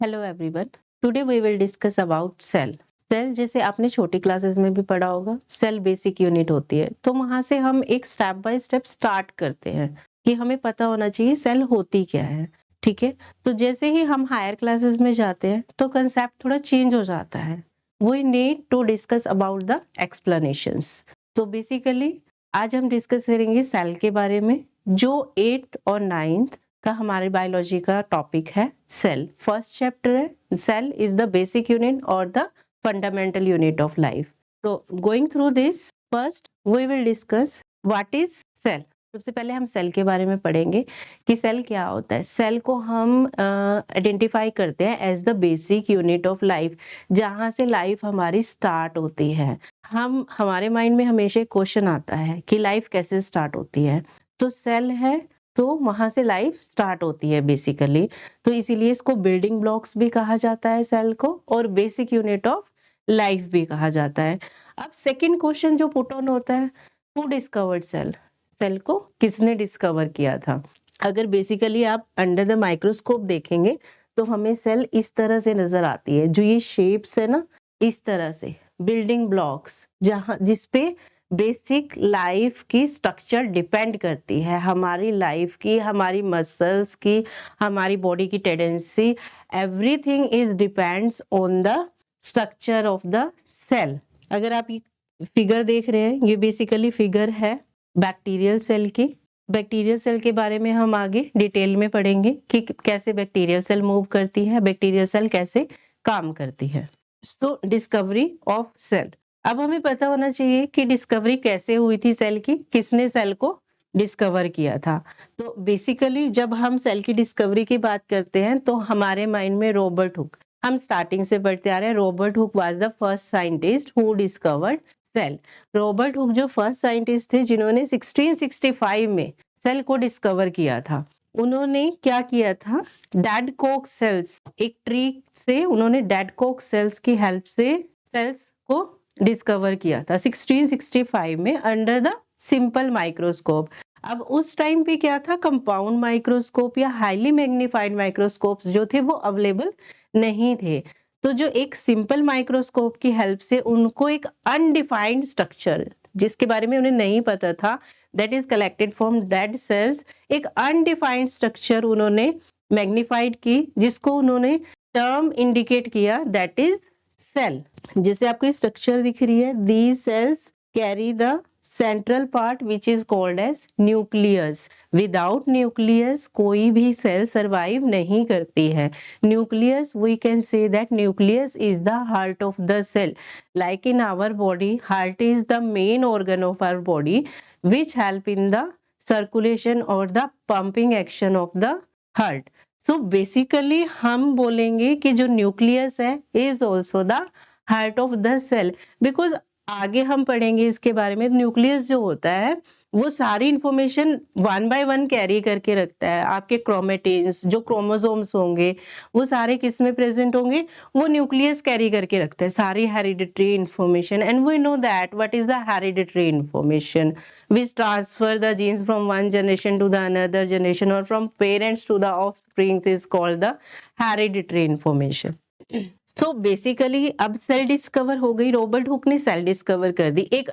Hello everyone. Today we will discuss about cell. Cell जैसे आपने छोटी क्लासेस में भी पढ़ा होगा, सेल बेसिक यूनिट होती है। तो वहां से हम एक स्टेप बाय स्टेप स्टार्ट करते हैं कि हमें पता होना चाहिए सेल होती क्या है। ठीक है, तो जैसे ही हम हायर क्लासेस में जाते हैं तो कंसेप्ट थोड़ा चेंज हो जाता है। We need to discuss about the explanations. तो बेसिकली आज हम डिस्कस करेंगे सेल के बारे में, जो 8th और 9th का हमारे बायोलॉजी का टॉपिक है सेल। फर्स्ट चैप्टर है cell is the basic unit और the fundamental unit of life. तो going through this, first we will discuss what is cell. सबसे पहले हम सेल के बारे में पढ़ेंगे कि सेल क्या होता है। सेल को हम आइडेंटिफाई करते हैं as the basic unit of life, जहाँ से लाइफ हमारी स्टार्ट होती है। हमारे माइंड में हमेशा एक क्वेश्चन आता है कि लाइफ कैसे स्टार्ट होती है, तो सेल है तो वहां से लाइफ स्टार्ट होती है बेसिकली। तो इसीलिए इसको बिल्डिंग ब्लॉक्स भी कहा जाता है सेल को, और बेसिक यूनिट ऑफ लाइफ भी कहा जाता है। अब सेकंड क्वेश्चन जो पुट ऑन होता है, हु डिस्कवर्ड सेल। सेल को किसने डिस्कवर किया था। अगर बेसिकली आप अंडर द माइक्रोस्कोप देखेंगे तो हमें सेल इस तरह से नजर आती है, जो ये शेप्स है ना, इस तरह से बिल्डिंग ब्लॉक्स, जहां जिसपे बेसिक लाइफ की स्ट्रक्चर डिपेंड करती है। हमारी लाइफ की, हमारी मसल्स की, हमारी बॉडी की tendency, everything is depends on the structure of the cell. अगर आप ये फिगर देख रहे हैं, ये बेसिकली फिगर है बैक्टीरियल सेल की। बैक्टीरियल सेल के बारे में हम आगे डिटेल में पढ़ेंगे कि कैसे बैक्टीरियल सेल मूव करती है, बैक्टीरियल सेल कैसे काम करती है। सो डिस्कवरी ऑफ सेल। अब हमें पता होना चाहिए कि डिस्कवरी कैसे हुई थी सेल की, किसने सेल को डिस्कवर किया था। तो बेसिकली जब हम सेल की डिस्कवरी की बात करते हैं तो हमारे माइंड में रॉबर्ट हुक, हम स्टार्टिंग से पढ़ते आ रहे हैं, Robert Hooke was the first scientist who discovered cell. Robert Hooke जो फर्स्ट साइंटिस्ट थे जिन्होंने 1665 में सेल को डिस्कवर किया था। उन्होंने क्या किया था, डेड कोक सेल्स, एक ट्री से उन्होंने डेड कोक सेल्स की हेल्प से सेल्स को डिस्कवर किया था 1665 में अंडर द सिंपल माइक्रोस्कोप। अब उस टाइम पे क्या था, कंपाउंड माइक्रोस्कोप या हाईली मैग्नीफाइड माइक्रोस्कोप्स जो थे वो अवेलेबल नहीं थे। तो जो एक सिंपल माइक्रोस्कोप की हेल्प से उनको एक अनडिफाइंड स्ट्रक्चर, जिसके बारे में उन्हें नहीं पता था, that is collected from dead cells, एक अनडिफाइंड स्ट्रक्चर उन्होंने मैग्नीफाइड की, जिसको उन्होंने टर्म इंडिकेट किया, दैट इज सेल। जैसे आपको ये स्ट्रक्चर दिख रही है, these cells carry the central part which is called as nucleus. Without nucleus कोई भी सेल सरवाइव नहीं करती है। Nucleus, we can say that nucleus is the heart of the cell. Like in our body, heart is the main organ of our body which help in the circulation or the pumping action of the heart. So basically हम बोलेंगे कि जो nucleus है is also the heart of the cell, because आगे हम पढ़ेंगे इसके बारे में। न्यूक्लियस जो होता है वो सारी information one by one carry करके रखता है। आपके क्रोमेटिन्स, जो क्रोमोसोम्स होंगे, वो सारे किस में प्रेजेंट होंगे, वो न्यूक्लियस कैरी करके रखता है सारी hereditary information. And we know that what is the hereditary information which transfer the genes from one generation to the another generation or from parents to the offspring is called the hereditary information. So basically अब cell discover हो गई, Robert Hooke ने cell discover कर दी, एक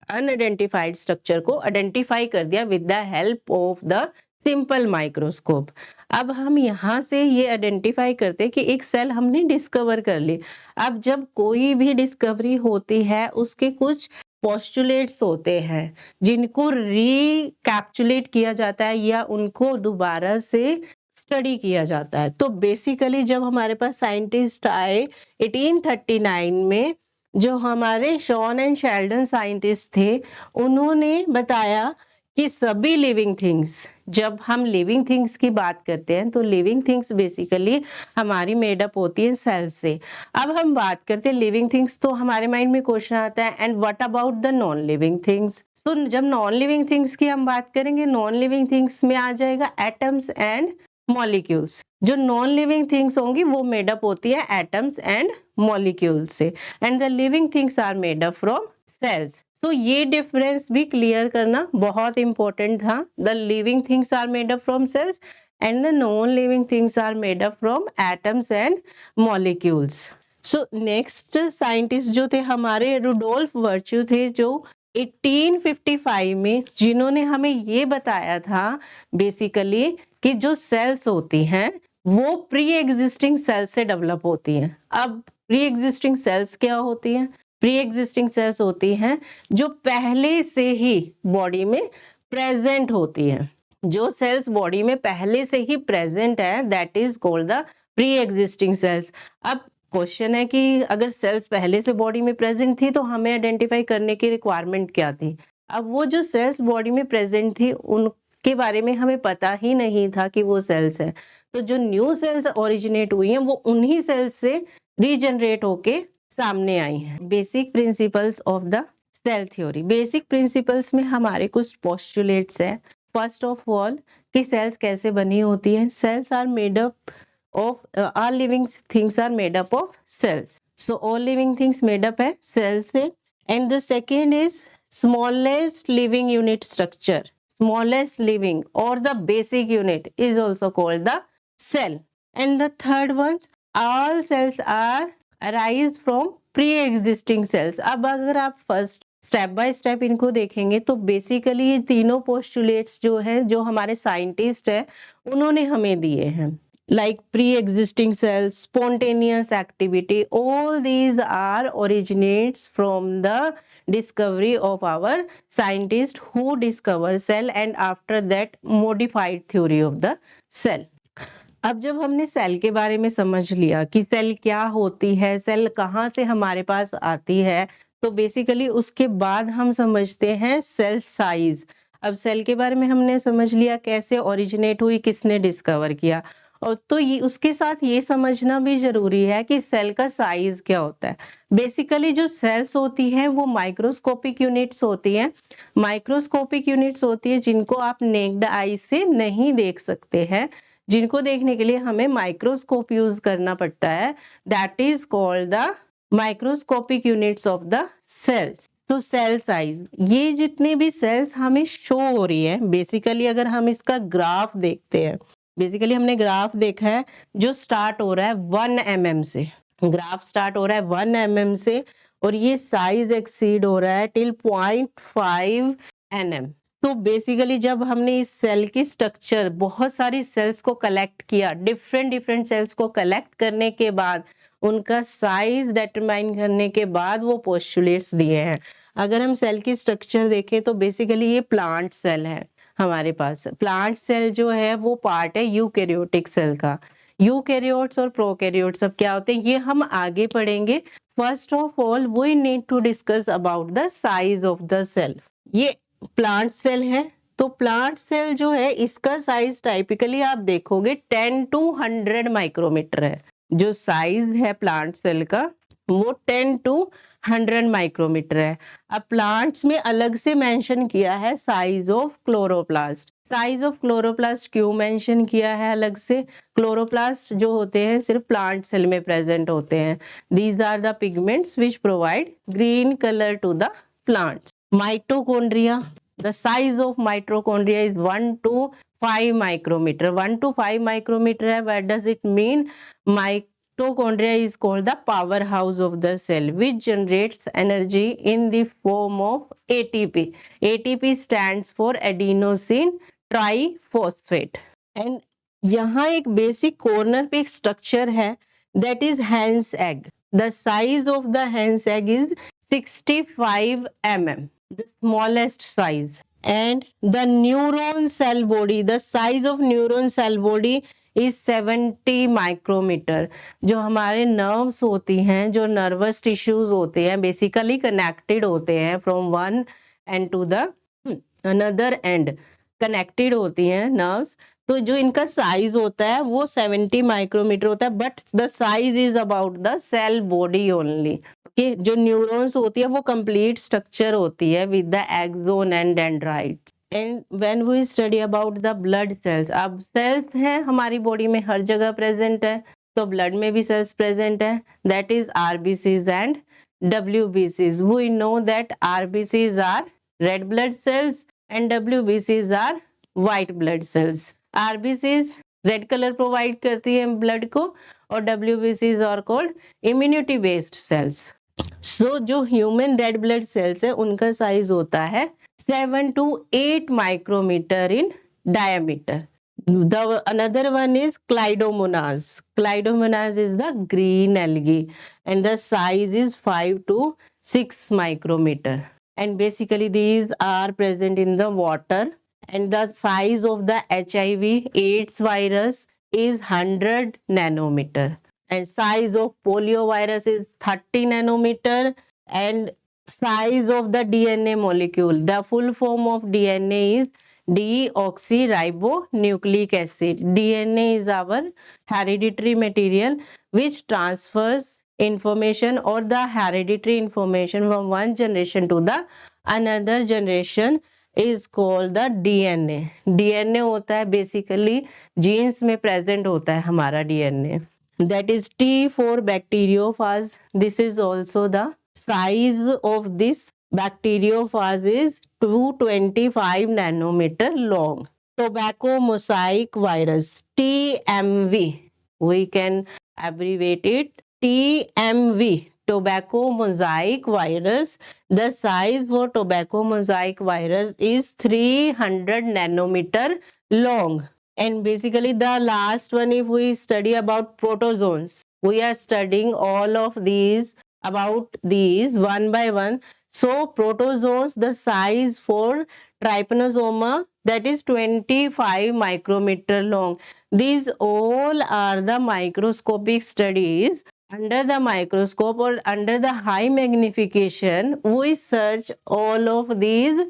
unidentified structure को identify कर दिया with the help of the simple microscope. अब हम यहाँ से ये आइडेंटिफाई करते हैं कि एक सेल हमने डिस्कवर कर ली। अब जब कोई भी डिस्कवरी होती है उसके कुछ पोस्टुलेट्स होते हैं जिनको रिकैप्चुलेट किया जाता है या उनको दोबारा से स्टडी किया जाता है। तो बेसिकली जब हमारे पास साइंटिस्ट आए 1839 में, जो हमारे शॉन एंड शेल्डन साइंटिस्ट थे, उन्होंने बताया कि सभी लिविंग थिंग्स, जब हम लिविंग थिंग्स की बात करते हैं तो लिविंग थिंग्स बेसिकली हमारी मेडअप होती है सेल से। अब हम बात करते हैं लिविंग थिंग्स तो हमारे माइंड में क्वेश्चन आता है, and what about the non living things. So जब नॉन लिविंग थिंग्स की हम बात करेंगे, नॉन लिविंग थिंग्स में आ जाएगा एटम्स एंड मॉलिक्यूल्स। जो नॉन लिविंग थिंग्स होंगी वो मेडअप होती है एटम्स एंड मॉलिक्यूल से, and the living things are made up from cells. तो ये डिफरेंस भी क्लियर करना बहुत इंपॉर्टेंट था। The living things are made up from cells and the non-living things are made up from atoms and molecules. So next scientist जो थे हमारे Rudolf virtue थे, जो 1855 में, जिन्होंने हमें ये बताया था बेसिकली कि जो सेल्स होती हैं वो प्री एग्जिस्टिंग सेल्स से डेवलप होती हैं। अब प्री एग्जिस्टिंग सेल्स क्या होती हैं? प्री एग्जिस्टिंग सेल्स होती हैं जो पहले से ही बॉडी में प्रेजेंट होती हैं। जो सेल्स बॉडी में पहले से ही प्रेजेंट है, that is called the pre existing cells. अब क्वेश्चन है कि अगर सेल्स पहले से बॉडी में प्रेजेंट थी तो हमें आइडेंटिफाई करने की रिक्वायरमेंट क्या थी? अब वो जो सेल्स बॉडी में प्रेजेंट थी उनके बारे में हमें पता ही नहीं था कि वो सेल्स हैं। तो जो न्यू सेल्स ओरिजिनेट हुई हैं वो उन्हीं सेल्स से रीजनरेट होके सामने आई हैं। Basic principles of the cell theory. Basic principles में हमारे कुछ पोस्टुलेट्स हैं। फर्स्ट ऑफ ऑल कि सेल्स कैसे बनी होती हैं। Cells are made up of all living things are made up of cells. So all living things made up है cells से। And the second is smallest living unit structure. Smallest living or the basic unit is also called the cell. And the third one, all cells are arise from pre-existing cells. अब अगर आप first step by step इनको देखेंगे तो basically ये तीनों postulates जो हैं, जो हमारे साइंटिस्ट हैं उन्होंने हमें दिए हैं, like pre-existing cells, spontaneous activity, all these are originates from the discovery of our scientist who discovered cell and after that modified theory of the cell. अब जब हमने सेल के बारे में समझ लिया कि सेल क्या होती है, सेल कहाँ से हमारे पास आती है, तो बेसिकली उसके बाद हम समझते हैं सेल साइज। अब सेल के बारे में हमने समझ लिया कैसे ओरिजिनेट हुई, किसने डिस्कवर किया, और तो ये उसके साथ ये समझना भी जरूरी है कि सेल का साइज क्या होता है। बेसिकली जो सेल्स होती हैं वो माइक्रोस्कोपिक यूनिट्स होती हैं। माइक्रोस्कोपिक यूनिट्स होती है जिनको आप नेक्ड आई से नहीं देख सकते हैं, जिनको देखने के लिए हमें माइक्रोस्कोप यूज करना पड़ता है। That is called the microscopic units of the cells. तो सेल साइज, ये जितनी भी सेल्स हमें शो हो रही है, बेसिकली अगर हम इसका ग्राफ देखते हैं, बेसिकली हमने ग्राफ देखा है जो स्टार्ट हो रहा है 1 mm से, ग्राफ स्टार्ट हो रहा है 1 mm से और ये साइज एक्सीड हो रहा है टिल 0.5 nm। तो बेसिकली जब हमने इस सेल की स्ट्रक्चर, बहुत सारी सेल्स को कलेक्ट किया, डिफरेंट सेल्स को कलेक्ट करने के बाद उनका साइज डिटरमाइन करने के बाद वो पोस्टुलेट्स दिए हैं। अगर हम सेल की स्ट्रक्चर देखें तो बेसिकली ये प्लांट सेल है हमारे पास। प्लांट सेल जो है वो पार्ट है यूकैरियोटिक सेल का। यूकैरियोट्स और प्रोकैरियोट्स अब क्या होते हैं ये हम आगे पढ़ेंगे। First of all we need to discuss about the size of the cell. ये प्लांट सेल है, तो प्लांट सेल जो है इसका साइज टाइपिकली आप देखोगे 10 to 100 माइक्रोमीटर है। जो साइज है प्लांट सेल का वो 10 to 100 माइक्रोमीटर है। अब प्लांट्स में अलग से मेंशन किया है size of chloroplast. Size of chloroplast क्यों मेंशन किया है अलग से? क्लोरोप्लास्ट जो होते हैं सिर्फ प्लांट सेल में प्रेजेंट होते हैं। These are the pigments which provide green colour to the plants. Mitochondria, the size of mitochondria is 1 to 5 micrometer। 1 to 5 micrometer है। What does it mean? Mitochondria is called the powerhouse of the cell which generates energy in the form of ATP। ATP stands for adenosine triphosphate। and यहाँ एक basic corner पे एक structure है that is hen's egg। The size of the hen's egg is 65 mm, the smallest size। and the neuron cell body, the size of neuron cell body is 70 micrometer। जो हमारे nerves होती हैं, जो nervous tissues होते हैं, basically connected होते हैं from one end to the another end, connected होती हैं नर्व्स। तो जो इनका साइज होता है वो 70 माइक्रोमीटर होता है, but the size is about the cell body only. कि जो न्यूरॉन्स होती है वो कंप्लीट स्ट्रक्चर होती है with the axon and dendrites. And when we study about the blood cells, अब सेल्स हैं हमारी बॉडी में हर जगह प्रेजेंट है, तो ब्लड में भी सेल्स प्रेजेंट है, दैट इज आरबीसीज एंड डब्ल्यूबीसीज। We know that RBCs are red blood cells and WBCs are white blood cells। RBCs red colour provide करती है ब्लड को, और WBCs are called immunity based cells. So जो human red blood sales है उनका size होता है 7 to 8 micrometre in diameter. Another one is Clydomonas. Clydomonas is the green algae and the size is 5 to 6 micrometer. And basically these are present in the water, and the size of the HIV AIDS virus is 100 nanometer, and size of polio virus is 30 nanometer, and size of the DNA molecule, the full form of DNA is deoxyribonucleic acid. DNA is our hereditary material which transfers information or the hereditary information from one generation to the another generation is called the DNA. DNA होता है basically genes में present होता है हमारा DNA. That is T for bacteriophage. This is also the size of this bacteriophage is 225 nanometer long. Tobacco mosaic virus, TMV. We can abbreviate it TMV. Tobacco mosaic virus. The size for tobacco mosaic virus is 300 nanometer long. And basically the last one, if we study about protozoans, we are studying all of these, about these one by one. So protozoans, the size for trypanosoma, that is 25 micrometer long. These all are the microscopic studies. Under the microscope or under the high magnification, we search all of these.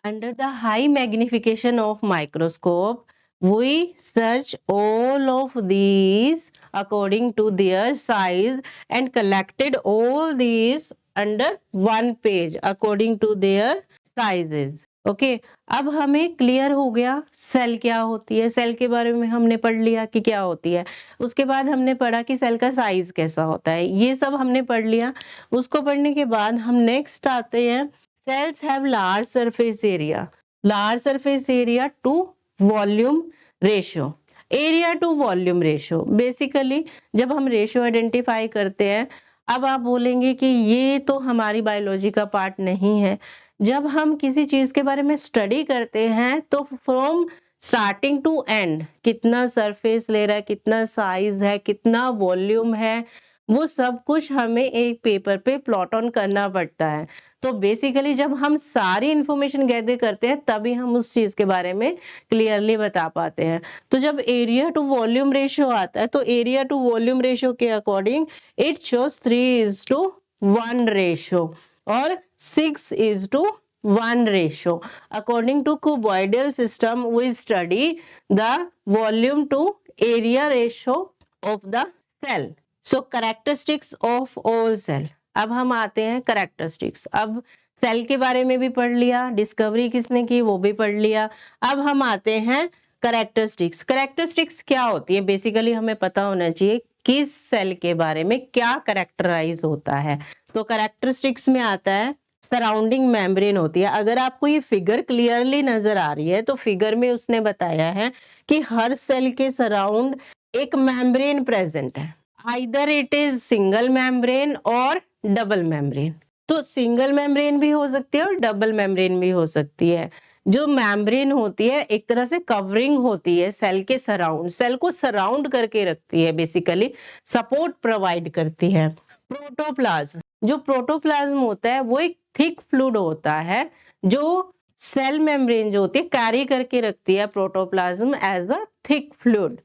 Under the high magnification of microscope, we search all of these according to their size and collected all these under one page according to their sizes. Okay अब हमें clear हो गया cell क्या होती है, cell के बारे में हमने पढ़ लिया कि क्या होती है। उसके बाद हमने पढ़ा कि सेल का साइज कैसा होता है, ये सब हमने पढ़ लिया। उसको पढ़ने के बाद हम नेक्स्ट आते हैं, cells have large surface area, large surface area to volume ratio, area to volume ratio. Basically जब हम रेशियो आइडेंटिफाई करते हैं, अब आप बोलेंगे कि ये तो हमारी बायोलॉजी का पार्ट नहीं है। जब हम किसी चीज के बारे में स्टडी करते हैं तो फ्रॉम स्टार्टिंग टू एंड कितना सरफेस ले रहा है, कितना साइज है, कितना वॉल्यूम है, वो सब कुछ हमें एक पेपर पे प्लॉट ऑन करना पड़ता है। तो बेसिकली जब हम सारी इंफॉर्मेशन गैदर करते हैं तभी हम उस चीज के बारे में क्लियरली बता पाते हैं। तो जब एरिया टू वॉल्यूम रेशियो आता है तो एरिया टू वॉल्यूम रेशियो के अकॉर्डिंग इट शोज 3:1 रेशियो और 6:1 ratio. According to cuboidal system we study the volume to area ratio of the cell. So characteristics of all cell. अब हम आते हैं characteristics। अब सेल के बारे में भी पढ़ लिया, डिस्कवरी किसने की वो भी पढ़ लिया। अब हम आते हैं कैरेक्टरिस्टिक्स। कैरेक्टरिस्टिक्स क्या होती है, बेसिकली हमें पता होना चाहिए किस सेल के बारे में क्या कैरेक्टराइज होता है। तो कैरेक्टरिस्टिक्स में आता है सराउंडिंग मेम्ब्रेन होती है। अगर आपको ये फिगर क्लियरली नजर आ रही है तो फिगर में उसने बताया है कि हर सेल के सराउंड एक मेम्ब्रेन प्रेजेंट है, either it is single membrane और डबल मेम्ब्रेन। तो सिंगल मेम्ब्रेन भी हो सकती है और डबल मेम्ब्रेन भी हो सकती है। जो मेम्ब्रेन होती है एक तरह से कवरिंग होती है सेल के सराउंड, सेल को सराउंड करके रखती है, बेसिकली सपोर्ट प्रोवाइड करती है। प्रोटोप्लाज्म, जो प्रोटोप्लाज्म होता है वो एक थिक फ्लूइड होता है जो सेल मेम्ब्रेन जो होती है कैरी करके रखती है protoplasm as a thick fluid.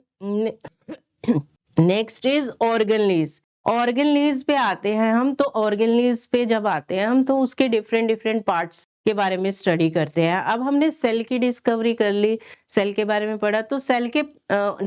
Next is organelles. Organelles पे आते हैं हम, तो ऑर्गेनलीज पे जब आते हैं हम तो उसके डिफरेंट डिफरेंट पार्ट्स के बारे में स्टडी करते हैं। अब हमने सेल की डिस्कवरी कर ली, सेल के बारे में पढ़ा, तो सेल के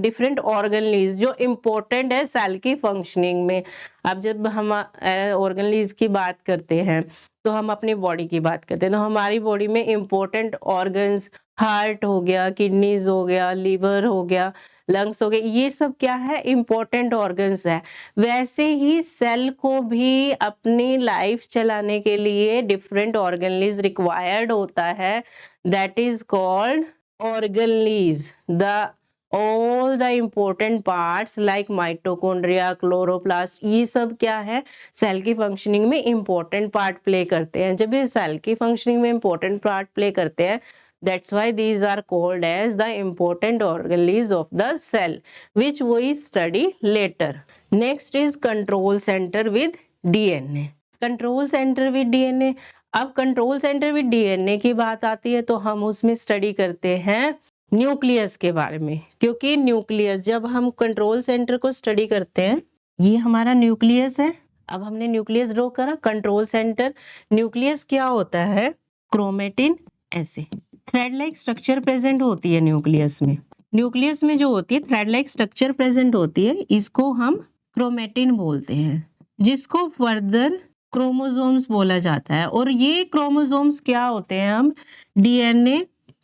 डिफरेंट ऑर्गेनलीज जो इम्पोर्टेंट है सेल की फंक्शनिंग में। अब जब हम ऑर्गेनलीज की बात करते हैं तो हम अपनी बॉडी की बात करते हैं, तो हमारी बॉडी में इम्पोर्टेंट ऑर्गन्स हार्ट हो गया, किडनीज हो गया, लीवर हो गया, लंग्स हो गए, ये सब क्या है इम्पोर्टेंट ऑर्गन्स है। वैसे ही सेल को भी अपनी लाइफ चलाने के लिए डिफरेंट ऑर्गेनलीज रिक्वायर्ड होता है, that is called organelles. The all the important parts like mitochondria, chloroplast, ये सब क्या है, सेल की फंक्शनिंग में इम्पोर्टेंट पार्ट प्ले करते हैं। जब ये सेल की फंक्शनिंग में इम्पोर्टेंट पार्ट प्ले करते हैं, that's why these are called as the important organelles of the cell, which we study later. Next is control center with DNA. Control centre with DNA. अब control centre with DNA की बात आती है तो हम उसमें स्टडी करते हैं न्यूक्लियस के बारे में, क्योंकि न्यूक्लियस, जब हम कंट्रोल सेंटर को स्टडी करते हैं, ये हमारा न्यूक्लियस है। अब हमने न्यूक्लियस ड्रॉ करा, कंट्रोल सेंटर। न्यूक्लियस क्या होता है, क्रोमेटिन, ऐसे थ्रेड लाइक स्ट्रक्चर प्रेजेंट होती है न्यूक्लियस में। न्यूक्लियस में जो होती है थ्रेड लाइक स्ट्रक्चर प्रेजेंट होती है, इसको हम क्रोमेटिन बोलते हैं, जिसको फर्दर क्रोमोसोम्स बोला जाता है। और ये क्रोमोसोम्स क्या होते हैं, हम डीएनए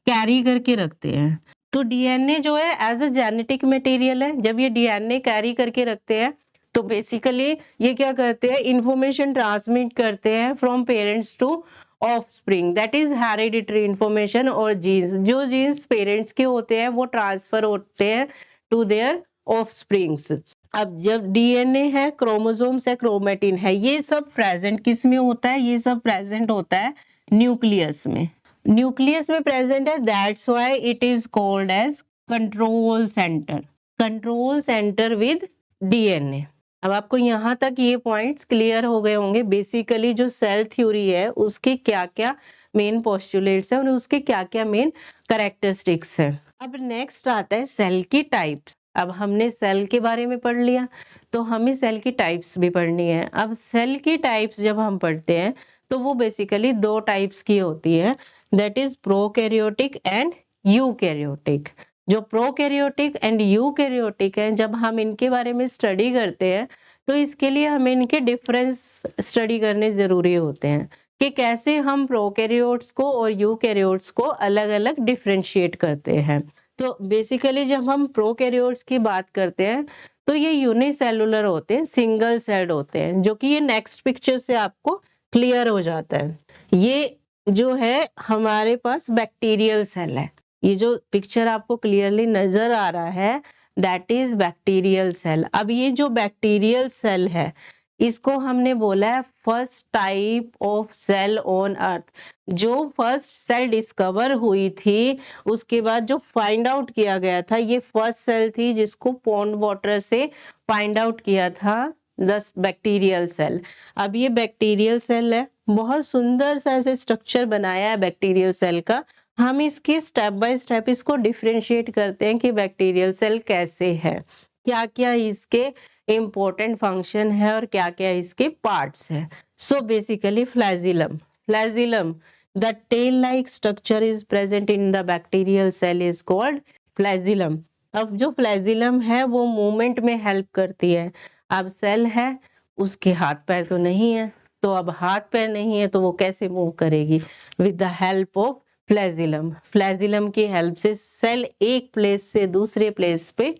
कैरी करके रखते हैं। तो डीएनए जो है एज अ जेनेटिक मटेरियल है। जब ये डीएनए कैरी करके रखते हैं तो बेसिकली ये क्या करते हैं, इंफॉर्मेशन ट्रांसमिट करते हैं from parents to offspring, that is hereditary information. और जीन्स, जो जीन्स पेरेंट्स के होते हैं वो ट्रांसफर होते हैं टू देयर ऑफस्प्रिंग्स। अब जब डीएनए है, क्रोमोसोम्स है, क्रोमेटिन है, ये सब प्रेजेंट किस में होता है, ये सब प्रेजेंट होता है न्यूक्लियस में। न्यूक्लियस में प्रेजेंट है, that's why it is called as control centre. Control centre with DNA. अब आपको यहाँ तक ये पॉइंट्स क्लियर हो गए होंगे, बेसिकली जो सेल थ्योरी है उसके क्या क्या मेन पोस्टुलेट्स हैं और उसके क्या क्या मेन कैरेक्टरिस्टिक्स हैं। अब नेक्स्ट आता है सेल की टाइप्स। अब हमने सेल के बारे में पढ़ लिया, तो हमें सेल की टाइप्स भी पढ़नी है। अब सेल की टाइप्स जब हम पढ़ते हैं तो वो बेसिकली दो टाइप्स की होती है, that is prokaryotic and eukaryotic. जो प्रोकैरियोटिक एंड यूकैरियोटिक है, जब हम इनके बारे में स्टडी करते हैं तो इसके लिए हमें इनके डिफरेंस स्टडी करने जरूरी होते हैं कि कैसे हम प्रोकैरियोट्स को और यूकैरियोट्स को अलग अलग डिफरेंशिएट करते हैं। तो बेसिकली जब हम प्रोकैरियोट्स की बात करते हैं तो ये यूनिसेलुलर होते हैं, सिंगल सेल्ड होते हैं, जो कि ये नेक्स्ट पिक्चर से आपको क्लियर हो जाता है। ये जो है हमारे पास बैक्टीरियल सेल है, ये जो पिक्चर आपको क्लियरली नजर आ रहा है दैट इज बैक्टीरियल सेल। अब ये जो बैक्टीरियल सेल है इसको हमने बोला है first type of cell on earth. जो फर्स्ट सेल डिस्कवर हुई थी उसके बाद जो फाइंड आउट किया गया था, ये फर्स्ट सेल थी जिसको पॉन्ड वाटर से फाइंड आउट किया था, दस बैक्टीरियल सेल। अब ये बैक्टीरियल सेल है, बहुत सुंदर सा ऐसे स्ट्रक्चर बनाया है बैक्टीरियल सेल का। हम इसके स्टेप बाय स्टेप इसको डिफरेंशिएट करते हैं कि बैक्टीरियल सेल कैसे है, क्या क्या इसके इम्पोर्टेंट फंक्शन है और क्या क्या इसके पार्ट्स हैं। So basically flagellum the tail like structure is present in the bacterial cell is called flagellum. अब जो फ्लैजिलम है वो मूवमेंट में हेल्प करती है। अब सेल है, उसके हाथ पैर तो नहीं है, तो अब हाथ पैर नहीं है तो वो कैसे मूव करेगी, with the help of flagellum. Flagellum की हेल्प से सेल एक प्लेस से दूसरे प्लेस पे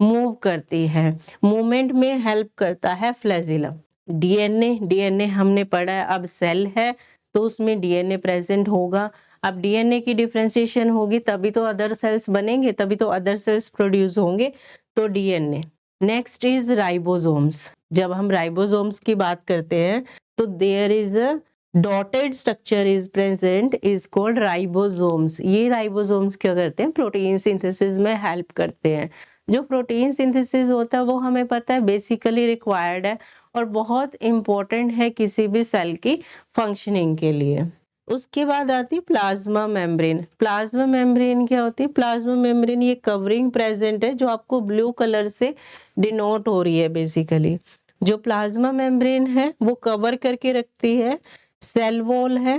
मूव करती है, मूवमेंट में हेल्प करता है फ्लैजिलम। डीएनए हमने पढ़ा है। अब सेल है तो उसमें डीएनए प्रेजेंट होगा। अब डीएनए की डिफरेंशिएशन होगी तभी तो अदर सेल्स बनेंगे, तभी तो अदर सेल्स प्रोड्यूस होंगे, तो डीएनए। Next is ribosomes. जब हम राइबोसोम्स की बात करते हैं तो there is a dotted structure is present is called ribosomes. ये राइबोसोम्स क्या करते हैं, प्रोटीन सिंथेसिस में हेल्प करते हैं। जो प्रोटीन सिंथेसिस होता है वो हमें पता है बेसिकली रिक्वायर्ड है और बहुत इंपॉर्टेंट है किसी भी सेल की फंक्शनिंग के लिए। उसके बाद आती है प्लाज्मा मेम्ब्रेन। प्लाज्मा मेम्ब्रेन क्या होती है, प्लाज्मा मेम्ब्रेन ये कवरिंग प्रेजेंट है जो आपको ब्लू कलर से डिनोट हो रही है। बेसिकली जो प्लाज्मा मेम्ब्रेन है वो कवर करके रखती है, सेल वॉल है,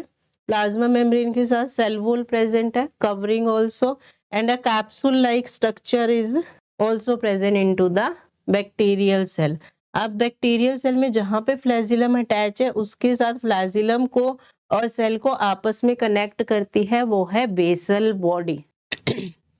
प्लाज्मा मेम्ब्रेन के साथ सेल वॉल प्रेजेंट है, covering also, and a capsule like structure is also present into the bacterial cell. अब बैक्टीरियल सेल में जहाँ पे फ्लैजिलम अटैच है उसके साथ फ्लैजिलम को और सेल को आपस में कनेक्ट करती है, वो है बेसल बॉडी।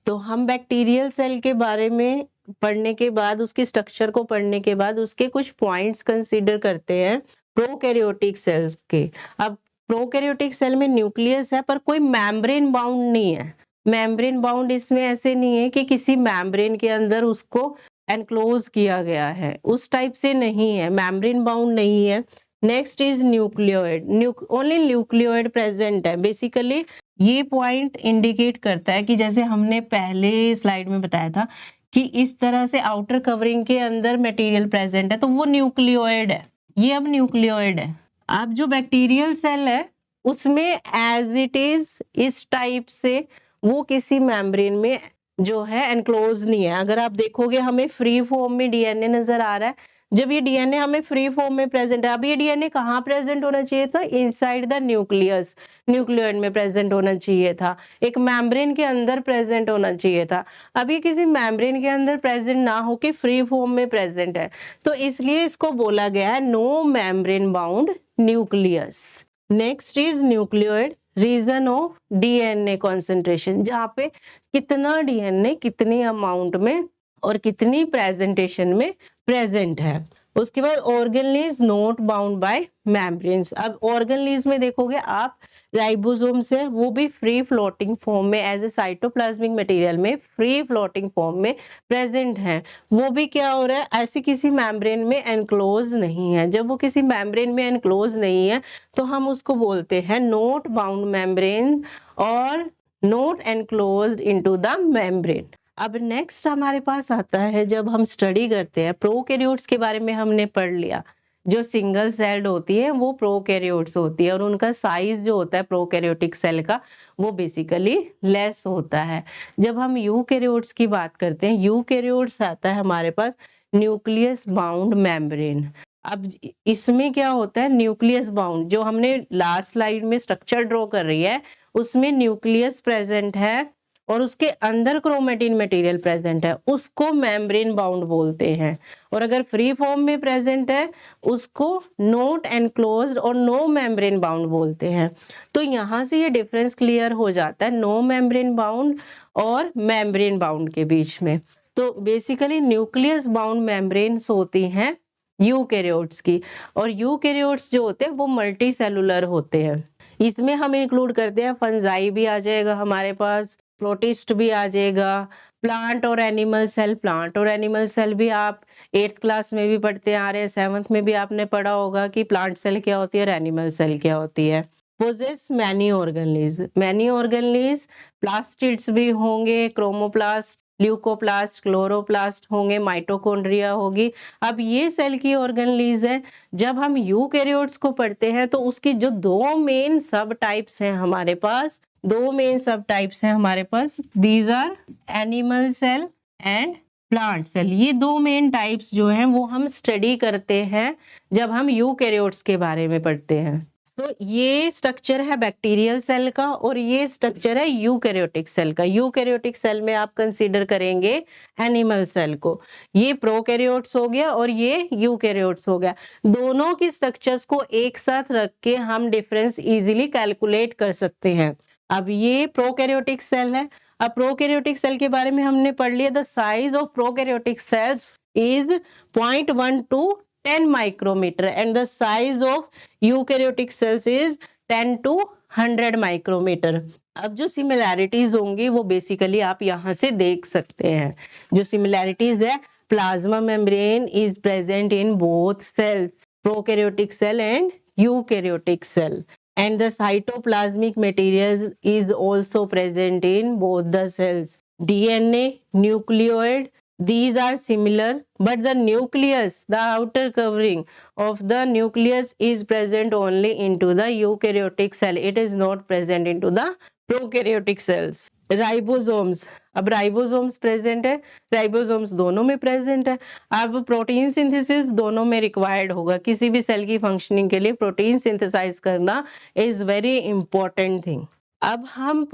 तो हम बैक्टीरियल सेल के बारे में पढ़ने के बाद, उसके स्ट्रक्चर को पढ़ने के बाद उसके कुछ पॉइंट्स कंसीडर करते हैं प्रोकैरियोटिक सेल्स के। अब प्रोकैरियोटिक सेल में न्यूक्लियस है पर कोई मेम्ब्रेन बाउंड नहीं है, मेम्ब्रेन बाउंड इसमें ऐसे नहीं है कि किसी मेम्ब्रेन के अंदर उसको एनक्लोज किया गया है, उस टाइप से नहीं है, मेम्ब्रेन बाउंड नहीं है। Next is nucleoid, only nucleoid present है। बेसिकली ये पॉइंट इंडिकेट करता है कि जैसे हमने पहले स्लाइड में बताया था कि इस तरह से आउटर कवरिंग के अंदर मटेरियल प्रेजेंट है, तो वो न्यूक्लियोइड है, ये अब न्यूक्लियोइड है। अब जो बैक्टीरियल सेल है उसमें एज इट इज इस टाइप से वो किसी मेम्ब्रेन में जो है एनक्लोज नहीं है। अगर आप देखोगे हमें फ्री फॉर्म में डीएनए नजर आ रहा है, जब ये डीएनए हमें फ्री फॉर्म में प्रेजेंट है, अब ये डीएनए कहाँ प्रेजेंट होना चाहिए था? इनसाइड द न्यूक्लियस, न्यूक्लियोइड में प्रेजेंट होना चाहिए था, एक मेम्ब्रेन के अंदर प्रेजेंट होना चाहिए था। अब ये किसी मेम्ब्रेन के अंदर प्रेजेंट ना होके फ्री फॉर्म में प्रेजेंट है, तो इसलिए इसको बोला गया है no membrane bound nucleus. Next is nucleoid, region of DNA concentration, जहाँ पे कितना डीएनए कितनी अमाउंट में और कितनी प्रेजेंटेशन में प्रेजेंट है। उसके बाद organelles not bound by membranes. अब ऑर्गेनलीज में देखोगे आप राइबोसोम्स है, वो भी फ्री फ्लोटिंग फॉर्म में एज ए साइटोप्लाज्मिक मटेरियल में फ्री फ्लोटिंग फॉर्म में प्रेजेंट है। वो भी क्या हो रहा है? ऐसी किसी मेम्ब्रेन में एनक्लोज नहीं है। जब वो किसी मेम्ब्रेन में एनक्लोज नहीं है तो हम उसको बोलते हैं नॉट बाउंड मेम्ब्रेन और not enclosed into the membrane. अब नेक्स्ट हमारे पास आता है, जब हम स्टडी करते हैं प्रोकैरियोट्स के बारे में हमने पढ़ लिया, जो सिंगल सेल्ड होती है वो प्रोकैरियोट्स होती है और उनका साइज जो होता है प्रोकैरियोटिक सेल का वो बेसिकली लेस होता है। जब हम यूकैरियोट्स की बात करते हैं, यूकैरियोट्स आता है हमारे पास न्यूक्लियस बाउंड मेम्ब्रेन। अब इसमें क्या होता है? न्यूक्लियस बाउंड, जो हमने लास्ट स्लाइड में स्ट्रक्चर ड्रॉ कर रही है उसमें न्यूक्लियस प्रेजेंट है और उसके अंदर क्रोमेटिन मटेरियल प्रेजेंट है, उसको मेम्ब्रेन बाउंड बोलते हैं। और अगर फ्री फॉर्म में प्रेजेंट है उसको नॉट एनक्लोज्ड और नो मेम्ब्रेन बाउंड बोलते हैं। तो यहाँ से ये डिफरेंस क्लियर हो जाता है नो मेम्ब्रेन बाउंड और मेम्ब्रेन बाउंड के बीच में। तो बेसिकली न्यूक्लियस बाउंड मेम्ब्रेन्स होती हैं यूकैरियोट्स की, और यूकैरियोट्स जो होते हैं वो मल्टी सेलुलर होते हैं। इसमें हम इंक्लूड करते हैं फंजाई भी आ जाएगा हमारे पास, प्रोटिस्ट भी आ जाएगा, प्लांट और एनिमल सेल। प्लांट और एनिमल सेल भी आप 8th क्लास में भी पढ़ते आ रहे हैं, 7th में भी आपने पढ़ा होगा कि प्लांट सेल क्या होती है और एनिमल सेल क्या होती है। Possess many organelles, many organelles, plastids भी होंगे, क्रोमोप्लास्ट, ल्यूकोप्लास्ट, क्लोरोप्लास्ट होंगे, माइटोकॉन्ड्रिया होगी। अब ये सेल की ऑर्गेनलीज है। जब हम यूकैरियोट्स को पढ़ते हैं तो उसकी जो दो मेन सब टाइप्स हैं हमारे पास, दो मेन सब टाइप्स हैं हमारे पास, these are animal cell and plant cell. ये दो मेन टाइप्स जो हैं वो हम स्टडी करते हैं जब हम यूकैरियोट्स के बारे में पढ़ते हैं। तो ये स्ट्रक्चर है बैक्टीरियल सेल का और ये स्ट्रक्चर है यूकैरियोटिक सेल का। यूकैरियोटिक सेल में आप कंसीडर करेंगे एनिमल सेल को। ये प्रोकैरियोट्स हो गया और ये यूकैरियोट्स हो गया। दोनों की स्ट्रक्चर्स को एक साथ रख के हम डिफरेंस इजीली कैलकुलेट कर सकते हैं। अब ये प्रोकैरियोटिक सेल है। अब प्रोकैरियोटिक सेल के बारे में हमने पढ़ लिया, the size of prokaryotic cells is 0.1 to 10 micrometer and the size of eukaryotic cells is 10 to 100 micrometer। अब जो सिमिलैरिटीज होंगी वो बेसिकली आप यहाँ से देख सकते हैं। जो सिमिलैरिटीज है, plasma membrane is present in both cells, prokaryotic cell and eukaryotic cell, and the cytoplasmic material is also present in both the cells. DNA, nucleoid, these are similar, but the nucleus, the outer covering of the nucleus is present only into the eukaryotic cell. It is not present into the prokaryotic cells. Ribosomes, अब ribosomes present है, ribosomes दोनों में present है। अब protein synthesis दोनों में required होगा, किसी भी सेल की फंक्शनिंग के लिए प्रोटीन सिंथेसाइज करना इज वेरी इंपॉर्टेंट थिंग। अब हम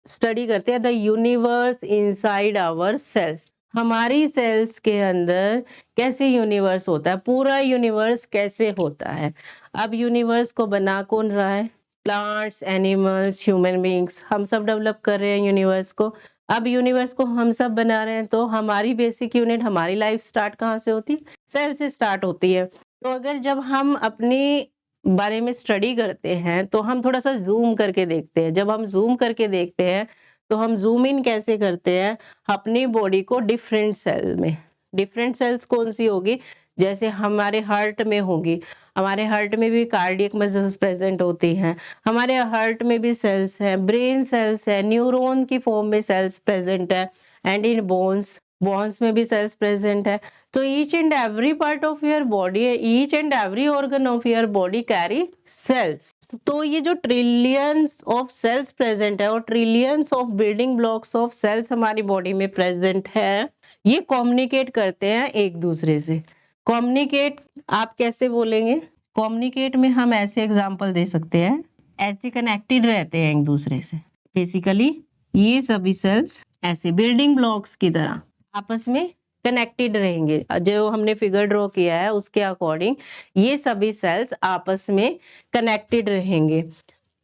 स्टडी करते हैं the universe inside our cell. हमारी सेल्स के अंदर कैसे यूनिवर्स होता है, पूरा यूनिवर्स कैसे होता है। अब यूनिवर्स को बना कौन रहा है? प्लांट्स, एनिमल्स, ह्यूमन बींग्स, हम सब डेवलप कर रहे हैं यूनिवर्स को। अब यूनिवर्स को हम सब बना रहे हैं, तो हमारी बेसिक यूनिट, हमारी लाइफ स्टार्ट कहाँ से होती है? सेल से स्टार्ट होती है। तो अगर जब हम अपने बारे में स्टडी करते हैं तो हम थोड़ा सा जूम करके देखते हैं। जब हम जूम करके देखते हैं तो हम ज़ूम इन कैसे करते हैं अपनी बॉडी को डिफरेंट सेल में। डिफरेंट सेल्स कौन सी होगी, जैसे हमारे हार्ट में होगी, हमारे हार्ट में भी कार्डियक मसल्स प्रेजेंट होती हैं, हमारे हार्ट में भी सेल्स हैं, ब्रेन सेल्स है, न्यूरॉन की फॉर्म में सेल्स प्रेजेंट है, एंड इन बोन्स, बोन्स में भी सेल्स प्रेजेंट है। तो each and every part of your body, each and every organ of your body carry cells. तो ये जो ट्रिलियंस ऑफ सेल्स प्रेजेंट है और trillions of building blocks of cells हमारी बॉडी में प्रेजेंट है, ये कम्युनिकेट करते हैं एक दूसरे से। कम्युनिकेट आप कैसे बोलेंगे, कम्युनिकेट में हम ऐसे एग्जांपल दे सकते हैं, ऐसे कनेक्टेड रहते हैं एक दूसरे से। बेसिकली ये सभी सेल्स ऐसे बिल्डिंग ब्लॉक्स की तरह आपस में कनेक्टेड रहेंगे। जो हमने फिगर ड्रॉ किया है उसके अकॉर्डिंग ये सभी सेल्स आपस में कनेक्टेड रहेंगे,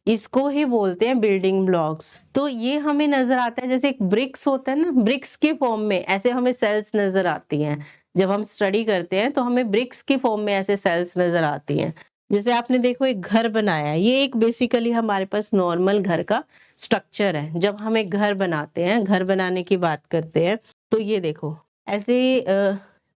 इसको ही बोलते हैं बिल्डिंग ब्लॉक्स। तो ये हमें नजर आता है जैसे एक ब्रिक्स होता है ना, ब्रिक्स की फॉर्म में ऐसे हमें सेल्स नजर आती हैं। जब हम स्टडी करते हैं तो हमें ब्रिक्स की फॉर्म में ऐसे सेल्स नजर आती हैं। जैसे आपने देखो एक घर बनाया, ये एक बेसिकली हमारे पास नॉर्मल घर का स्ट्रक्चर है। जब हम एक घर बनाते हैं, घर बनाने की बात करते हैं, तो ये देखो ऐसे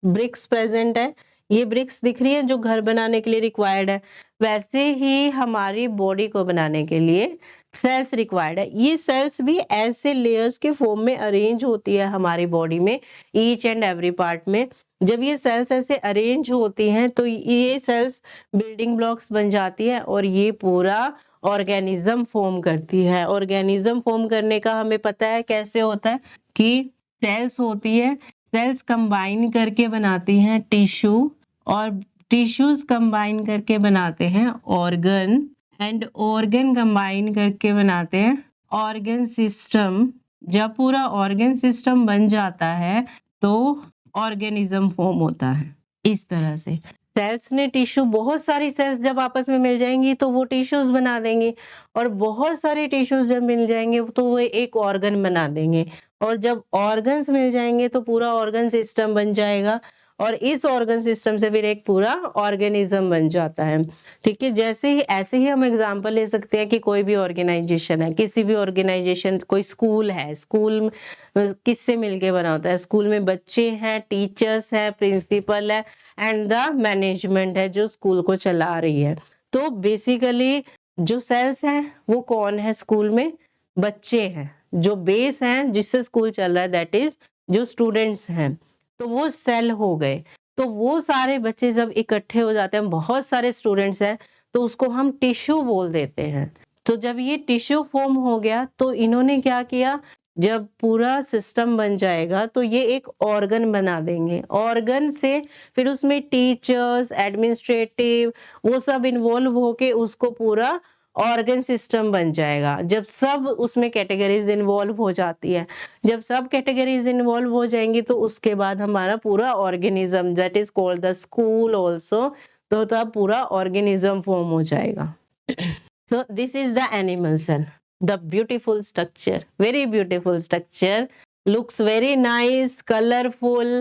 ब्रिक्स प्रेजेंट है, ये ब्रिक्स दिख रही है जो घर बनाने के लिए रिक्वायर्ड है। वैसे ही हमारी बॉडी को बनाने के लिए सेल्स रिक्वायर्ड है। ये सेल्स भी ऐसे लेयर्स के फॉर्म में अरेंज होती है हमारी बॉडी में, ईच एंड एवरी पार्ट में। जब ये सेल्स ऐसे अरेंज होती हैं तो ये सेल्स बिल्डिंग ब्लॉक्स बन जाती है और ये पूरा ऑर्गेनिज्म फॉर्म करती है। ऑर्गेनिज्म फॉर्म करने का हमें पता है कैसे होता है कि सेल्स होती है, सेल्स कंबाइन करके बनाती हैं टिश्यू, और टिश्यूज कंबाइन करके बनाते हैं ऑर्गन, एंड ऑर्गन कंबाइन करके बनाते हैं ऑर्गन सिस्टम। जब पूरा ऑर्गन सिस्टम बन जाता है तो ऑर्गेनिज्म फॉर्म होता है। इस तरह से सेल्स ने टिश्यू, बहुत सारी सेल्स जब आपस में मिल जाएंगी तो वो टिश्यूज बना देंगे, और बहुत सारे टिश्यूज जब मिल जाएंगे तो वो एक ऑर्गन बना देंगे, और जब ऑर्गन्स मिल जाएंगे तो पूरा ऑर्गन सिस्टम बन जाएगा, और इस ऑर्गन सिस्टम से फिर एक पूरा ऑर्गेनिज्म बन जाता है। ठीक है, जैसे ही ऐसे ही हम एग्जांपल ले सकते हैं कि कोई भी ऑर्गेनाइजेशन है, किसी भी ऑर्गेनाइजेशन, कोई स्कूल है, स्कूल किससे मिलके बना होता है, स्कूल में बच्चे हैं, टीचर्स हैं, प्रिंसिपल है, एंड द मैनेजमेंट है जो स्कूल को चला रही है। तो बेसिकली जो सेल्स हैं वो कौन है स्कूल में, बच्चे हैं। जो बेस हैं जिससे स्कूल चल रहा है दैट इज जो स्टूडेंट्स हैं, तो वो सेल हो गए। तो वो सारे बच्चे जब इकट्ठे हो जाते हैं, बहुत सारे स्टूडेंट्स हैं, तो उसको हम टिश्यू बोल देते हैं। तो जब ये टिश्यू फॉर्म हो गया तो इन्होंने क्या किया, जब पूरा सिस्टम बन जाएगा तो ये एक ऑर्गन बना देंगे। ऑर्गन से फिर उसमें टीचर्स, एडमिनिस्ट्रेटिव, वो सब इन्वॉल्व होके उसको पूरा ऑर्गन सिस्टम बन जाएगा। जब सब उसमें कैटेगरीज इन्वॉल्व हो जाती है, जब सब कैटेगरीज इन्वॉल्व हो जाएंगी तो उसके बाद हमारा पूरा organism that is called the school also, तो तब पूरा ऑर्गेनिज्म फॉर्म हो जाएगा। So this is the animal cell, the beautiful structure, very beautiful structure, looks very nice, colorful,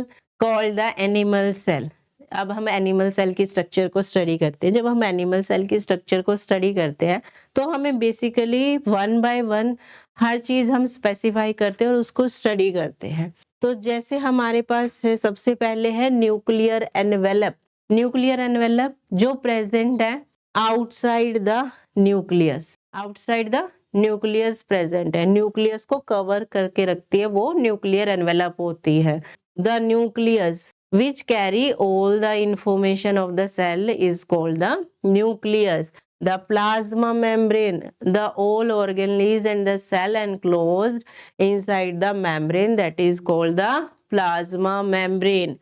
called the animal cell. अब हम एनिमल सेल की structure को study करते हैं। जब हम एनिमल सेल की स्ट्रक्चर को स्टडी करते हैं तो हमें बेसिकली वन बाय वन हर चीज हम स्पेसिफाई करते हैं और उसको स्टडी करते हैं। तो जैसे हमारे पास है, सबसे पहले है न्यूक्लियर एनवेलप। न्यूक्लियर एनवेलप जो प्रेजेंट है outside the nucleus, outside the nucleus present है, न्यूक्लियस को कवर करके रखती है, वो न्यूक्लियर एनवेलप होती है। The nucleus which carry all the information of the cell is called the nucleus. The plasma membrane, the all organelles and the cell enclosed inside the membrane that is called the plasma membrane.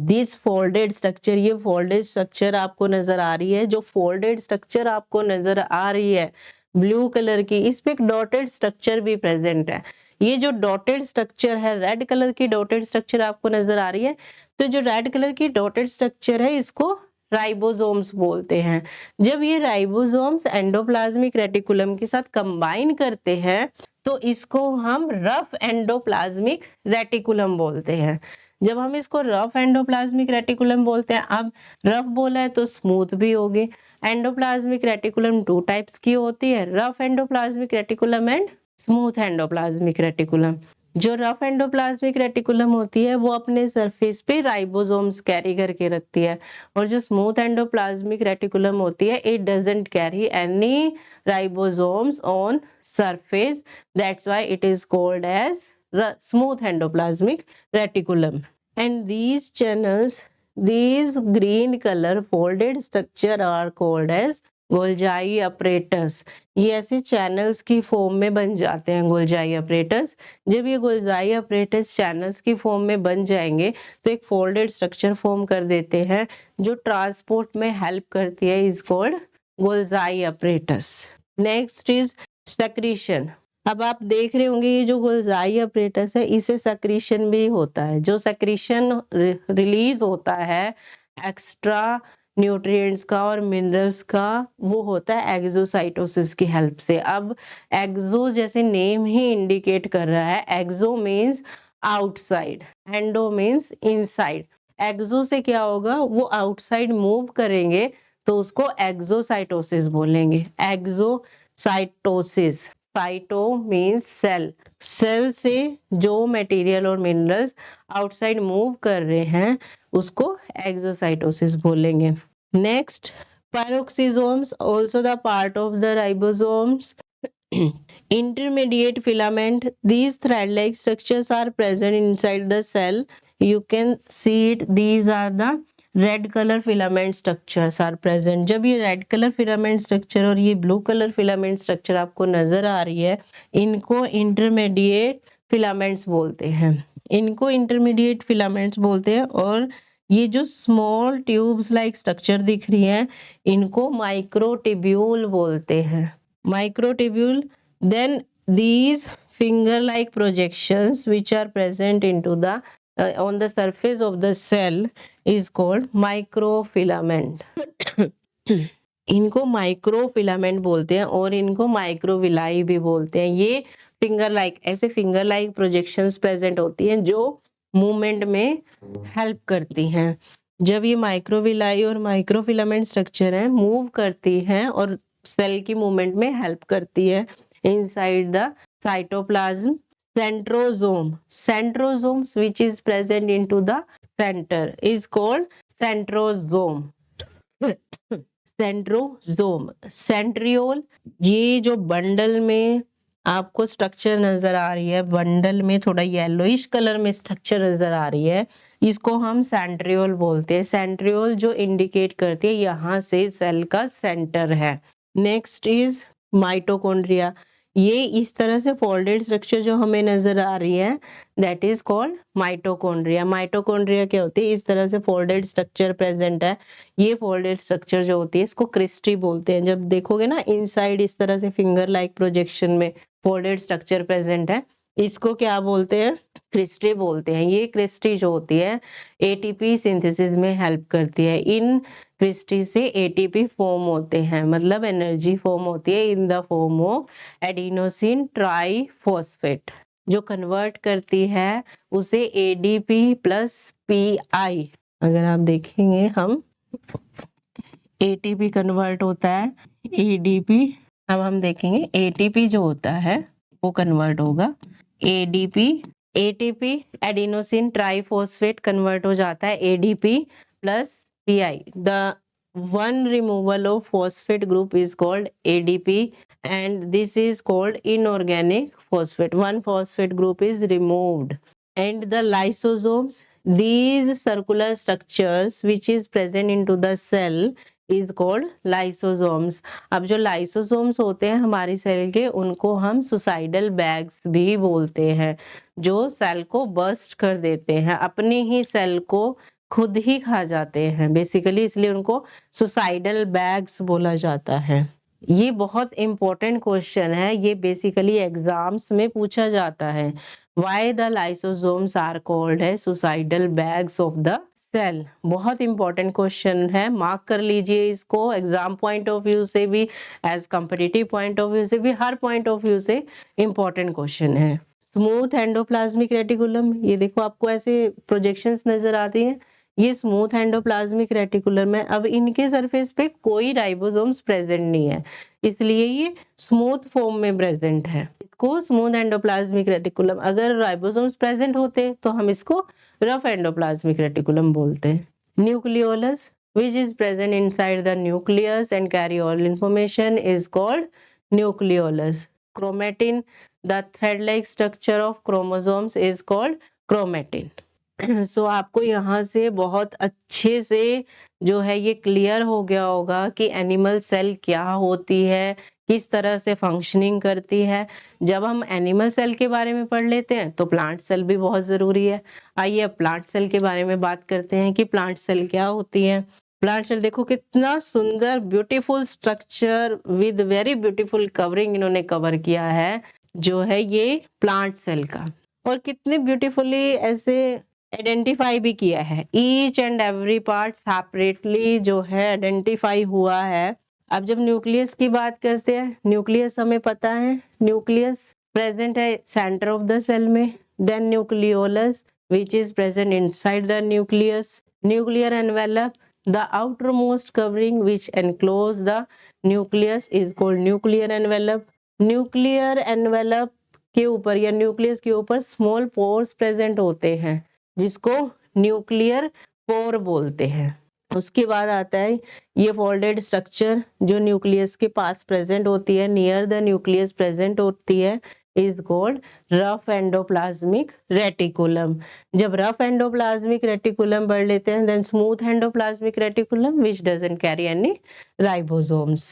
This folded structure, ये folded structure आपको नजर आ रही है, जो folded structure आपको नजर आ रही है ब्लू कलर की, इस पे एक डॉटेड स्ट्रक्चर भी प्रेजेंट है। ये जो डॉटेड स्ट्रक्चर है, रेड कलर की डॉटेड स्ट्रक्चर आपको नजर आ रही है, तो जो रेड कलर की डॉटेड स्ट्रक्चर है इसको राइबोसोम्स बोलते हैं। जब ये राइबोसोम्स एंडोप्लाज्मिक रेटिकुलम के साथ कंबाइन करते हैं तो इसको हम रफ एंडोप्लाज्मिक रेटिकुलम बोलते हैं। जब हम इसको रफ एंडोप्लाज्मिक रेटिकुलम बोलते हैं, अब रफ बोला है तो स्मूथ भी होगी। एंडोप्लाज्मिक रेटिकुलम 2 टाइप्स की होती है, rough endoplasmic reticulum and smooth endoplasmic reticulum. जो रफ एंडोप्लाज्मिक रेटिकुलम होती है वो अपने सरफेस पे राइबोसोम्स कैरी करके रखती है, और जो स्मूथ एंडोप्लाज्मिक रेटिकुलम होती है it doesn't carry any ribosomes on surface, that's why it is called as smooth endoplasmic reticulum. And these channels, these green color folded structure are called as Golgi apparatus. ये ऐसे channels की form में बन जाते हैं गोल्जाई apparatus. जब ये गोल्जाई apparatus channels की फॉर्म में बन जाएंगे तो एक फोल्डेड स्ट्रक्चर फॉर्म कर देते हैं जो ट्रांसपोर्ट में हेल्प करती है, is called Golgi apparatus. Next is secretion. अब आप देख रहे होंगे ये जो गोल्जाई अपरेटस है इसे सेक्रीशन भी होता है। जो सेक्रीशन रिलीज होता है एक्स्ट्रा न्यूट्रिएंट्स का और मिनरल्स का, वो होता है एक्सोसाइटोसिस की हेल्प से। अब एक्सो जैसे नेम ही इंडिकेट कर रहा है, exo means outside, endo means inside. Exo से क्या होगा, वो आउटसाइड मूव करेंगे तो उसको एक्सोसाइटोसिस बोलेंगे। Exocytosis, cyto means cell, cell से जो मटेरियल और मिनरल्स आउटसाइड मूव कर रहे हैं उसको एक्सोसाइटोसिस बोलेंगे। Next, peroxisomes also the part of the ribosomes. Intermediate filament, these thread-like structures are present inside the cell. You can see it, these are the red color filament structures are present. जब ये red color filament structure और ये blue color filament structure आपको नजर आ रही है, इनको intermediate filaments बोलते हैं। इनको intermediate filaments बोलते हैं। और ये जो स्मॉल ट्यूब्स लाइक स्ट्रक्चर दिख रही है इनको माइक्रोट्यूब्यूल बोलते हैं, microtubule. Then these finger like projections which are present into the on the surface of the cell is called microfilament। इनको माइक्रोफिलामेंट बोलते हैं और इनको माइक्रोविलाई भी बोलते हैं। ये फिंगर लाइक, ऐसे फिंगर लाइक प्रोजेक्शंस प्रेजेंट होती हैं जो मूवमेंट में हेल्प करती हैं। जब ये माइक्रोविलाई और माइक्रोफिलामेंट स्ट्रक्चर है मूव करती हैं और सेल की मूवमेंट में हेल्प करती है inside the cytoplasm. Centrosome, centrosomes which is present into the center is called centrosome। Centrosome, centriole, ये जो बंडल में आपको स्ट्रक्चर नजर आ रही है, बंडल में थोड़ा येलोइश कलर में स्ट्रक्चर नजर आ रही है, इसको हम सेंट्रियोल बोलते हैं। सेंट्रियोल जो इंडिकेट करती है यहाँ से सेल का सेंटर है। Next is mitochondria. ये इस तरह से फोल्डेड स्ट्रक्चर जो हमें नजर आ रही है that is called mitochondria. Mitochondria क्या होती है, इस तरह से फोल्डेड स्ट्रक्चर प्रेजेंट है। ये फोल्डेड स्ट्रक्चर जो होती है इसको क्रिस्टी बोलते हैं। जब देखोगे ना इनसाइड इस तरह से फिंगर लाइक प्रोजेक्शन में फोल्डेड स्ट्रक्चर प्रेजेंट है, इसको क्या बोलते हैं, क्रिस्टी बोलते हैं। ये क्रिस्टी जो होती है एटीपी सिंथेसिस में हेल्प करती है। इन क्रिस्टी से एटीपी फॉर्म होते हैं, मतलब एनर्जी फॉर्म होती है in the form of adenosine triphosphate, जो कन्वर्ट करती है उसे एडीपी प्लस पीआई। अगर आप देखेंगे हम एटीपी कन्वर्ट होता है एडीपी, अब हम देखेंगे एटीपी जो होता है वो कन्वर्ट होगा ADP, ATP adenosine triphosphate convert हो जाता है ADP plus pi. The one removal of phosphate group is called ADP and this is called inorganic phosphate. One phosphate group is removed. And the lysosomes, these circular structures which is present into the cell is called lysosomes. अब जो lysosomes होते हैं हमारी cell के उनको हम suicidal bags भी बोलते हैं, जो सेल को बर्स्ट कर देते हैं, अपनी ही सेल को खुद ही खा जाते हैं बेसिकली, इसलिए उनको सुसाइडल बैग्स बोला जाता है। ये बहुत इंपॉर्टेंट क्वेश्चन है, ये बेसिकली एग्जाम्स में पूछा जाता है। Why the lysosomes are called है suicidal bags of the cell. बहुत इंपॉर्टेंट क्वेश्चन है, मार्क कर लीजिए इसको। एग्जाम पॉइंट ऑफ व्यू से भी, as competitive point of view से भी, हर पॉइंट ऑफ व्यू से इंपॉर्टेंट क्वेश्चन है। स्मूथ एंडोप्लाज्मिक रेटिकुलम, ये देखो आपको ऐसे प्रोजेक्शंस नजर आती हैं, ये स्मूथ एंडोप्लाज्मिक रेटिकुलम है। अब इनके सरफेस पे कोई राइबोसोम्स प्रेजेंट नहीं है, इसलिए ये स्मूथ फॉर्म में प्रेजेंट है। इसको स्मूथ एंडोप्लाज्मिक रेटिकुलम, अगर राइबोसोम्स प्रेजेंट होते तो हम इसको रफ एंडोप्लाज्मिक रेटिकुलम बोलते हैं। Nucleolus which is present inside the nucleus and carry all information is called nucleolus. Chromatin, the thread-like structure of chromosomes is called chromatin. So आपको यहाँ से बहुत अच्छे से जो है ये क्लियर हो गया होगा कि एनिमल सेल क्या होती है, किस तरह से फंक्शनिंग करती है। जब हम एनिमल सेल के बारे में पढ़ लेते हैं तो प्लांट सेल भी बहुत ज़रूरी है। आइए अब प्लांट सेल के बारे में बात करते हैं कि प्लांट सेल क्या होती है। प्लांट सेल देखो कितना सुंदर beautiful structure with very beautiful covering इन्होंने कवर किया है जो है ये प्लांट सेल का, और कितने ब्यूटीफुली ऐसे आइडेंटिफाई भी किया है। Each and every part separately जो है आइडेंटिफाई हुआ है। अब जब न्यूक्लियस की बात करते हैं, न्यूक्लियस हमें पता है न्यूक्लियस प्रेजेंट है सेंटर ऑफ द सेल में। Then nucleolus which is present inside the nucleus. Nuclear envelope, the outermost covering which enclose the nucleus is called nuclear envelope. Nuclear envelope के ऊपर या न्यूक्लियस के ऊपर स्मॉल पोर्स प्रेजेंट होते हैं जिसको nuclear pore बोलते हैं। उसके बाद आता है ये फोल्डेड स्ट्रक्चर जो न्यूक्लियस के पास प्रेजेंट होती है, नियर द न्यूक्लियस प्रेजेंट होती है, is called rough endoplasmic reticulum. जब rough endoplasmic reticulum पढ़ लेते हैं then smooth endoplasmic reticulum which doesn't carry any ribosomes.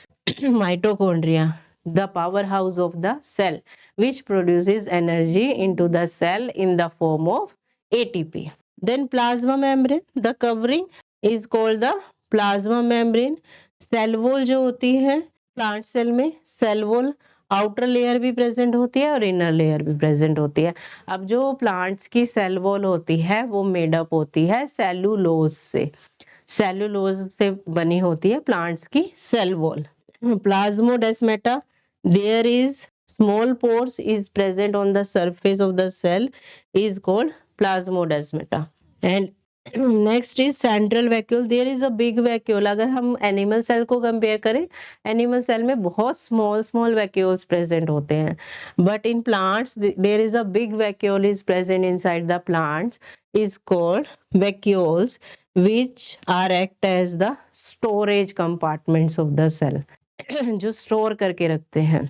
Mitochondria, the powerhouse of the cell which produces energy into the cell in the form of ATP. Then plasma membrane, the covering is called the plasma membrane. Cell wall जो होती है plant cell में, cell wall outer layer भी present होती है और inner layer भी present होती है। अब जो प्लांट्स की सेल वॉल होती है वो मेडअप होती है सेलुलोज से, सेलुलोज से बनी होती है प्लांट्स की cell wall. Plasmodesmata, there is small pores is present on the surface of the cell is called plasmodesmata. And next is central vacuole, there is a big vacuole. अगर हम animal cell को compare करें, animal cell में बहुत small small vacuoles present होते हैं, but in plants there is a big vacuole is present inside the plants is called vacuoles which are act as the storage compartments of the cell जो store करके रखते हैं।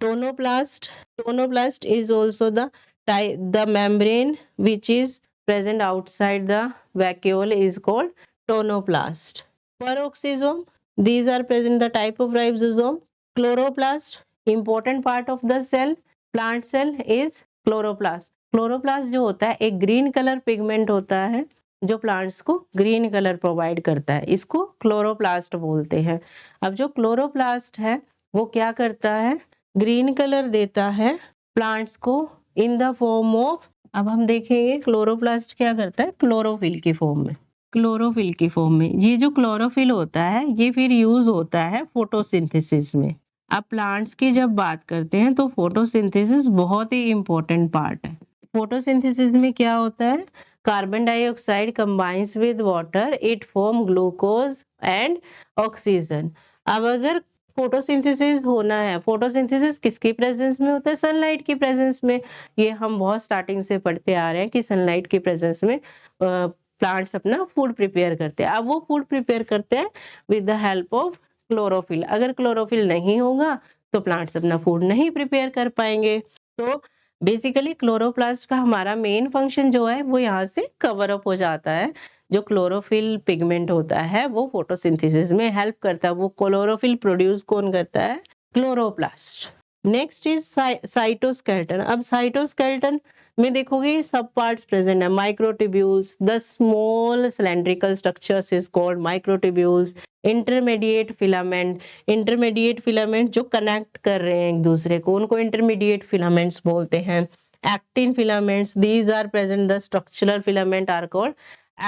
Tonoplast, tonoplast is also the membrane which is present outside the vacuole is called tonoplast. Peroxisome, these are present the type of ribosome. Chloroplast, important part of the cell, plant cell is chloroplast. Chloroplast जो होता है एक green colour pigment होता है जो plants को green colour provide करता है, इसको क्लोरोप्लास्ट बोलते हैं। अब जो क्लोरोप्लास्ट है वो क्या करता है, ग्रीन कलर देता है प्लांट्स को इन द फॉर्म ऑफ, अब हम देखेंगे क्लोरोप्लास्ट क्या करता है क्लोरोफिल की फॉर्म में, क्लोरोफिल की फॉर्म में। ये जो क्लोरोफिल होता है ये फिर यूज होता है फोटोसिंथेसिस में। अब प्लांट्स की जब बात करते हैं तो फोटोसिंथेसिस बहुत ही इंपॉर्टेंट पार्ट है। फोटोसिंथेसिस में क्या होता है, carbon dioxide combines with water, it form glucose and oxygen. अब अगर फोटोसिंथेसिस होना है, फोटोसिंथेसिस किसकी प्रेजेंस में होता है, सनलाइट की प्रेजेंस में। ये हम बहुत स्टार्टिंग से पढ़ते आ रहे हैं कि सनलाइट की प्रेजेंस में प्लांट्स अपना फूड प्रिपेयर करते हैं। अब वो फूड प्रिपेयर करते हैं with the help of chlorophyll. अगर क्लोरोफिल नहीं होगा तो प्लांट्स अपना फूड नहीं प्रिपेयर कर पाएंगे। तो बेसिकली क्लोरोप्लास्ट का हमारा मेन फंक्शन जो है वो यहाँ से कवर अप हो जाता है। जो क्लोरोफिल पिगमेंट होता है वो फोटोसिंथेसिस में हेल्प करता है। वो क्लोरोफिल प्रोड्यूस कौन करता है, क्लोरोप्लास्ट। Next is cytoskeleton. अब साइटोस्केलेटन में देखोगे सब पार्ट्स प्रेजेंट है, microtubules, the small cylindrical structures is called microtubules. Intermediate filament, intermediate filament जो कनेक्ट कर रहे हैं एक दूसरे को, उनको इंटरमीडिएट फिलामेंट्स बोलते हैं। Actin filaments, these are present, the structural filament are called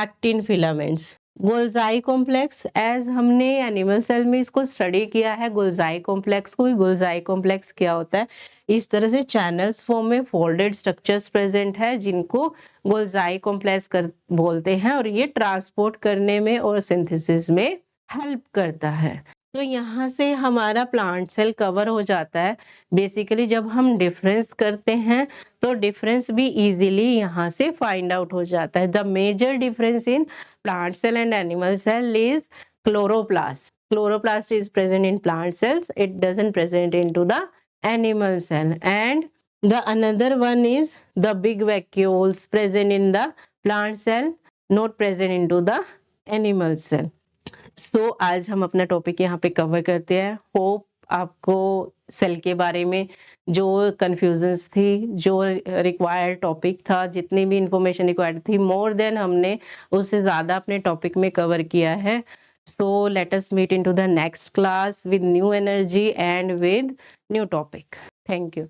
actin filaments. Golgi complex, as हमने एनिमल सेल में इसको स्टडी किया है गोल्जाई कॉम्प्लेक्स को। गोल्जाई कॉम्प्लेक्स क्या होता है, इस तरह से चैनल्स फॉर्म में फोल्डेड स्ट्रक्चर्स प्रेजेंट है जिनको गोल्जाई कॉम्प्लेक्स कर बोलते हैं, और ये ट्रांसपोर्ट करने में और सिंथेसिस में हेल्प करता है। तो यहाँ से हमारा प्लांट सेल कवर हो जाता है। बेसिकली जब हम डिफरेंस करते हैं तो डिफरेंस भी इजीली यहाँ से फाइंड आउट हो जाता है। The major difference in plant cell and animal cell is chloroplast. Chloroplast is present in plant cells. It doesn't present into the animal cell. And the another one is the big vacuoles present in the plant cell, not present into the animal cell. So आज हम अपना topic यहाँ पे cover करते हैं। Hope आपको cell के बारे में जो कन्फ्यूजन्स थी, जो रिक्वायर्ड टॉपिक था, जितनी भी इंफॉर्मेशन रिक्वायर्ड थी, मोर देन हमने उससे ज़्यादा अपने टॉपिक में कवर किया है। So let us meet into the next class with new energy and with new topic. Thank you.